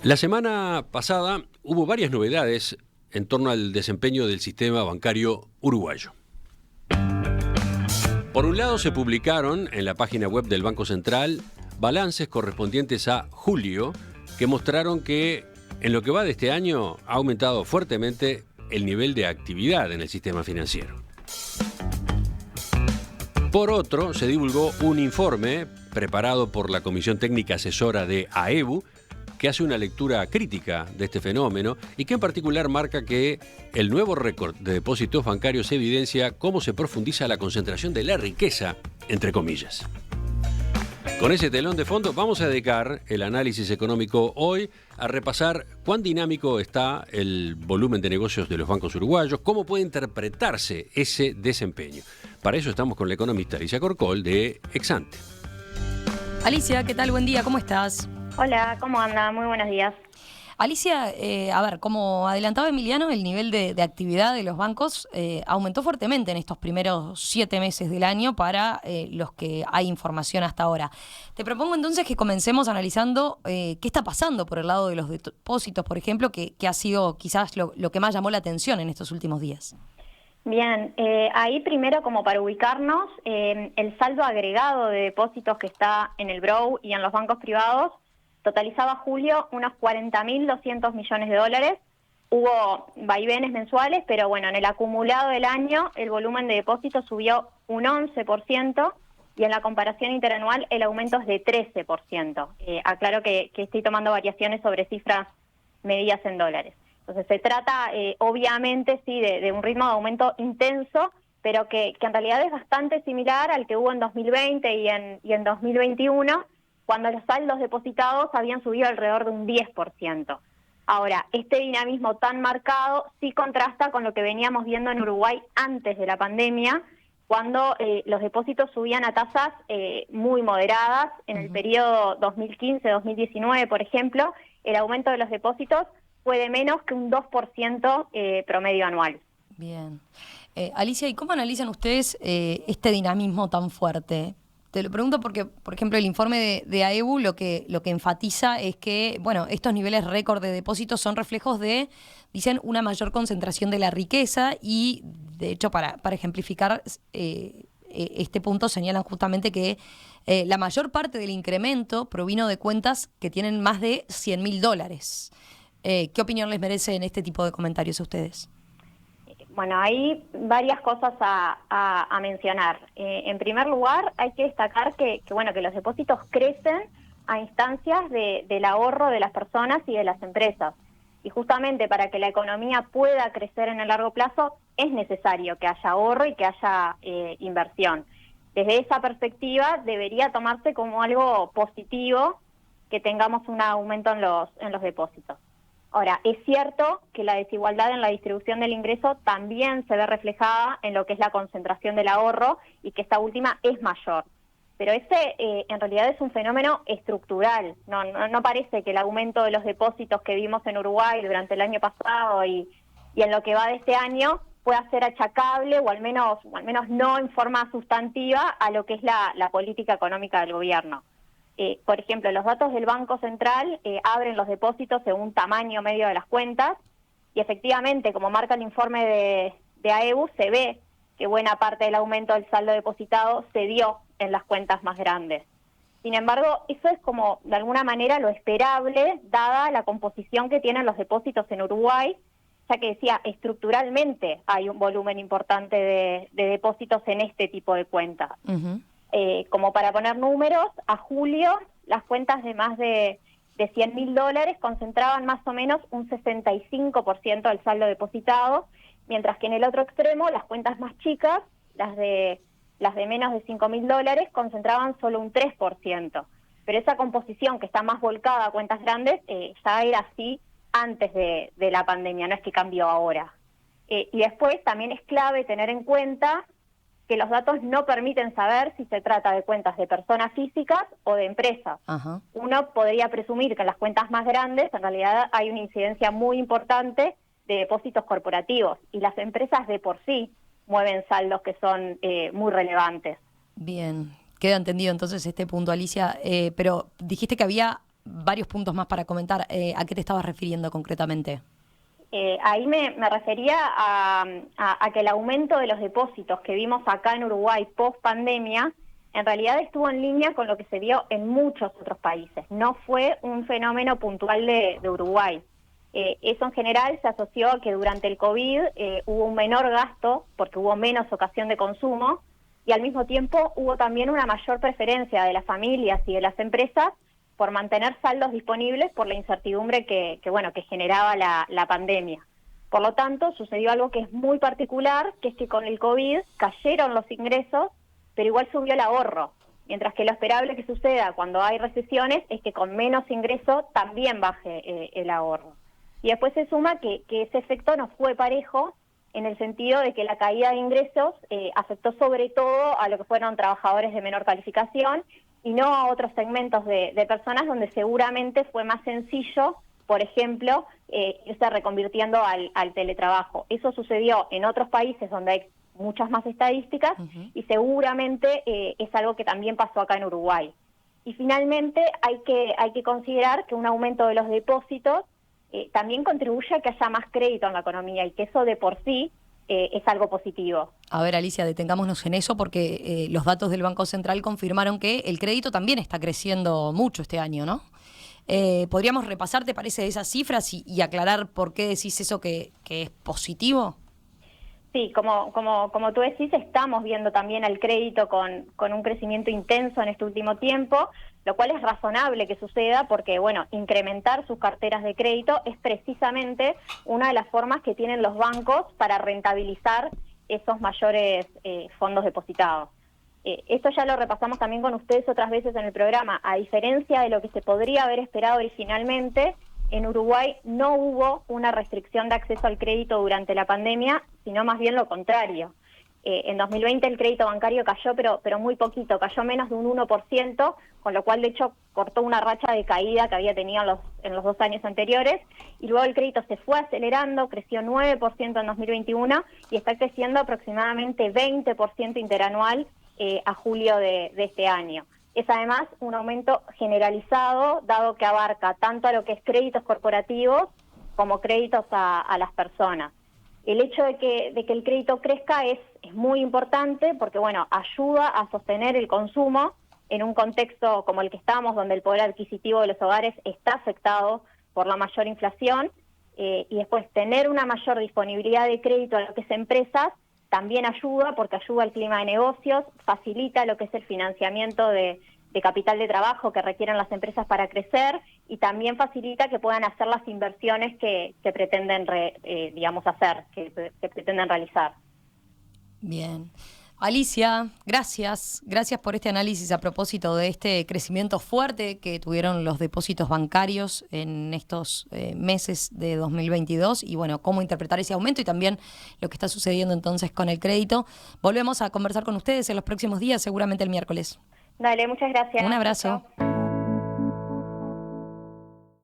La semana pasada hubo varias novedades en torno al desempeño del sistema bancario uruguayo. Por un lado, se publicaron en la página web del Banco Central balances correspondientes a julio que mostraron que en lo que va de este año ha aumentado fuertemente el nivel de actividad en el sistema financiero. Por otro, se divulgó un informe preparado por la Comisión Técnica Asesora de AEBU que hace una lectura crítica de este fenómeno y que en particular marca que el nuevo récord de depósitos bancarios evidencia cómo se profundiza la concentración de la riqueza, entre comillas. Con ese telón de fondo vamos a dedicar el análisis económico hoy a repasar cuán dinámico está el volumen de negocios de los bancos uruguayos, cómo puede interpretarse ese desempeño. Para eso estamos con la economista Alicia Corcol de Exante. Alicia, ¿qué tal? Buen día, ¿cómo estás? Hola, ¿cómo anda? Muy buenos días. Alicia, a ver, como adelantaba Emiliano, el nivel de actividad de los bancos aumentó fuertemente en estos primeros 7 meses del año para los que hay información hasta ahora. Te propongo entonces que comencemos analizando qué está pasando por el lado de los depósitos, por ejemplo, que ha sido quizás lo que más llamó la atención en estos últimos días. Bien, ahí primero como para ubicarnos, el saldo agregado de depósitos que está en el BROW y en los bancos privados totalizaba julio unos 40.200 millones de dólares. Hubo vaivenes mensuales, pero bueno, en el acumulado del año el volumen de depósitos subió un 11% y en la comparación interanual el aumento es de 13%. Aclaro que estoy tomando variaciones sobre cifras medidas en dólares. Entonces se trata obviamente sí de un ritmo de aumento intenso, pero que en realidad es bastante similar al que hubo en 2020 y en 2021, cuando los saldos depositados habían subido alrededor de un 10%. Ahora, este dinamismo tan marcado sí contrasta con lo que veníamos viendo en Uruguay antes de la pandemia, cuando los depósitos subían a tasas muy moderadas. En el periodo 2015-2019, por ejemplo, el aumento de los depósitos fue de menos que un 2% promedio anual. Bien. Alicia, ¿y cómo analizan ustedes este dinamismo tan fuerte? Te lo pregunto porque, por ejemplo, el informe de AEBU lo que enfatiza es que, bueno, estos niveles récord de depósitos son reflejos de, dicen, una mayor concentración de la riqueza y, de hecho, para ejemplificar este punto, señalan justamente que la mayor parte del incremento provino de cuentas que tienen más de $100.000. ¿Qué opinión les merece en este tipo de comentarios a ustedes? Bueno, hay varias cosas a mencionar. En primer lugar, hay que destacar que los depósitos crecen a instancias del ahorro de las personas y de las empresas. Y justamente para que la economía pueda crecer en el largo plazo, es necesario que haya ahorro y que haya inversión. Desde esa perspectiva, debería tomarse como algo positivo que tengamos un aumento en los depósitos. Ahora, es cierto que la desigualdad en la distribución del ingreso también se ve reflejada en lo que es la concentración del ahorro y que esta última es mayor. Pero ese en realidad es un fenómeno estructural. No parece que el aumento de los depósitos que vimos en Uruguay durante el año pasado y en lo que va de este año pueda ser achacable o al menos no en forma sustantiva a lo que es la política económica del gobierno. Por ejemplo, los datos del Banco Central abren los depósitos según tamaño medio de las cuentas y efectivamente, como marca el informe de AEBU, se ve que buena parte del aumento del saldo depositado se dio en las cuentas más grandes. Sin embargo, eso es como de alguna manera lo esperable, dada la composición que tienen los depósitos en Uruguay, ya que decía, estructuralmente hay un volumen importante de depósitos en este tipo de cuentas. Uh-huh. Como para poner números, a julio las cuentas de más de $100.000 concentraban más o menos un 65% del saldo depositado, mientras que en el otro extremo las cuentas más chicas, las de menos de $5.000, concentraban solo un 3%. Pero esa composición que está más volcada a cuentas grandes ya era así antes de la pandemia, no es que cambió ahora. Y después también es clave tener en cuenta que los datos no permiten saber si se trata de cuentas de personas físicas o de empresas. Uh-huh. Uno podría presumir que en las cuentas más grandes en realidad hay una incidencia muy importante de depósitos corporativos y las empresas de por sí mueven saldos que son muy relevantes. Bien, queda entendido entonces este punto, Alicia, pero dijiste que había varios puntos más para comentar. ¿A qué te estabas refiriendo concretamente? Ahí me refería a que el aumento de los depósitos que vimos acá en Uruguay post pandemia en realidad estuvo en línea con lo que se vio en muchos otros países. No fue un fenómeno puntual de Uruguay. Eso en general se asoció a que durante el COVID hubo un menor gasto porque hubo menos ocasión de consumo y al mismo tiempo hubo también una mayor preferencia de las familias y de las empresas por mantener saldos disponibles por la incertidumbre que generaba la pandemia. Por lo tanto, sucedió algo que es muy particular, que es que con el COVID cayeron los ingresos, pero igual subió el ahorro, mientras que lo esperable que suceda cuando hay recesiones es que con menos ingreso también baje el ahorro. Y después se suma que ese efecto no fue parejo en el sentido de que la caída de ingresos afectó sobre todo a lo que fueron trabajadores de menor calificación y no a otros segmentos de personas donde seguramente fue más sencillo, por ejemplo, irse reconvirtiendo al teletrabajo. Eso sucedió en otros países donde hay muchas más estadísticas y seguramente es algo que también pasó acá en Uruguay. Y finalmente hay que considerar que un aumento de los depósitos también contribuye a que haya más crédito en la economía y que eso de por sí es algo positivo. A ver, Alicia, detengámonos en eso porque los datos del Banco Central confirmaron que el crédito también está creciendo mucho este año, ¿no? ¿Podríamos repasar, te parece, esas cifras y aclarar por qué decís eso que es positivo? Sí, como tú decís, estamos viendo también al crédito con un crecimiento intenso en este último tiempo, lo cual es razonable que suceda porque, incrementar sus carteras de crédito es precisamente una de las formas que tienen los bancos para rentabilizar esos mayores fondos depositados. Esto ya lo repasamos también con ustedes otras veces en el programa. A diferencia de lo que se podría haber esperado originalmente, en Uruguay no hubo una restricción de acceso al crédito durante la pandemia, sino más bien lo contrario. En 2020 el crédito bancario cayó, pero muy poquito, cayó menos de un 1%, con lo cual de hecho cortó una racha de caída que había tenido en los 2 años anteriores, y luego el crédito se fue acelerando, creció 9% en 2021 y está creciendo aproximadamente 20% interanual a julio de este año. Es además un aumento generalizado, dado que abarca tanto a lo que es créditos corporativos como créditos a las personas. El hecho de que el crédito crezca es muy importante porque, ayuda a sostener el consumo en un contexto como el que estamos, donde el poder adquisitivo de los hogares está afectado por la mayor inflación, y después tener una mayor disponibilidad de crédito a lo que es empresas también ayuda porque ayuda al clima de negocios, facilita lo que es el financiamiento de capital de trabajo que requieren las empresas para crecer y también facilita que puedan hacer las inversiones que pretenden que pretenden realizar. Bien. Alicia, gracias por este análisis a propósito de este crecimiento fuerte que tuvieron los depósitos bancarios en estos meses de 2022 y cómo interpretar ese aumento y también lo que está sucediendo entonces con el crédito. Volvemos a conversar con ustedes en los próximos días, seguramente el miércoles. Dale, muchas gracias. Un abrazo. Chao.